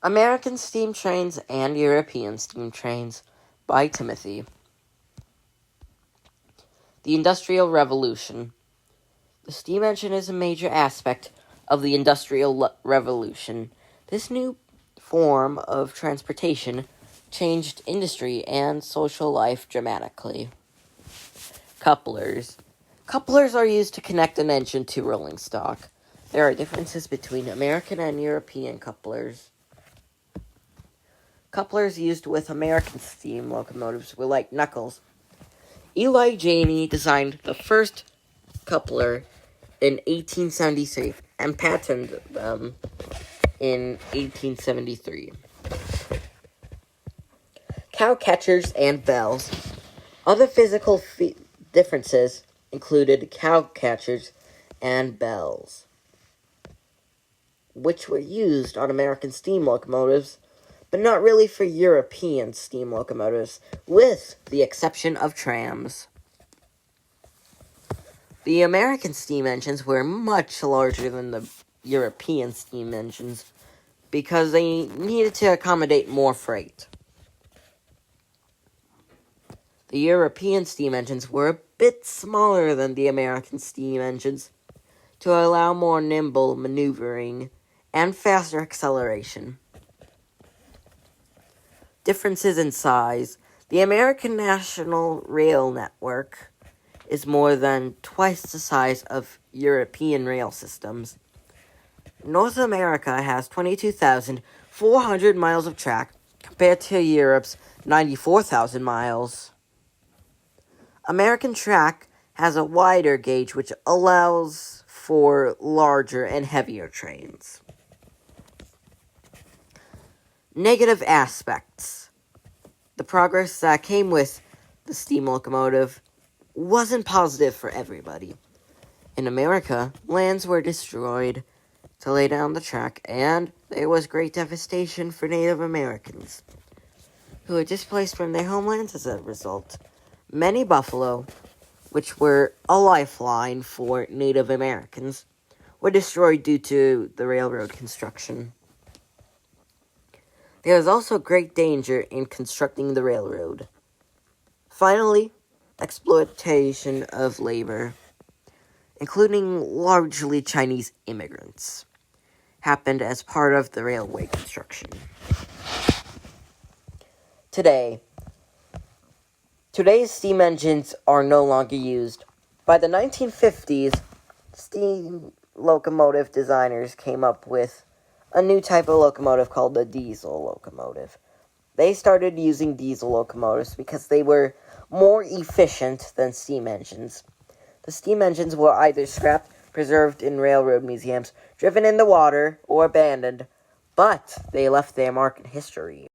American Steam Trains and European Steam Trains by Timothy. The Industrial Revolution. The steam engine is a major aspect of the Industrial Revolution. This new form of transportation changed industry and social life dramatically. Couplers. Couplers are used to connect an engine to rolling stock. There are differences between American and European couplers. Couplers used with American steam locomotives were like knuckles. Eli Janney designed the first coupler in 1873 and patented them in 1873. Cow catchers and bells. Other physical differences included cow catchers and bells, which were used on American steam locomotives, but not really for European steam locomotives, with the exception of trams. The American steam engines were much larger than the European steam engines because they needed to accommodate more freight. The European steam engines were a bit smaller than the American steam engines to allow more nimble maneuvering and faster acceleration. Differences in size. The American National Rail Network is more than twice the size of European rail systems. North America has 22,400 miles of track compared to Europe's 94,000 miles. American track has a wider gauge which allows for larger and heavier trains. Negative aspects. The progress that came with the steam locomotive wasn't positive for everybody. In America, lands were destroyed to lay down the track, and there was great devastation for Native Americans, who were displaced from their homelands as a result. Many buffalo, which were a lifeline for Native Americans, were destroyed due to the railroad construction. There was also great danger in constructing the railroad. Finally, exploitation of labor, including largely Chinese immigrants, happened as part of the railway construction. Today's steam engines are no longer used. By the 1950s, steam locomotive designers came up with a new type of locomotive called the diesel locomotive. They started using diesel locomotives because they were more efficient than steam engines. The steam engines were either scrapped, preserved in railroad museums, driven in the water, or abandoned, but they left their mark in history.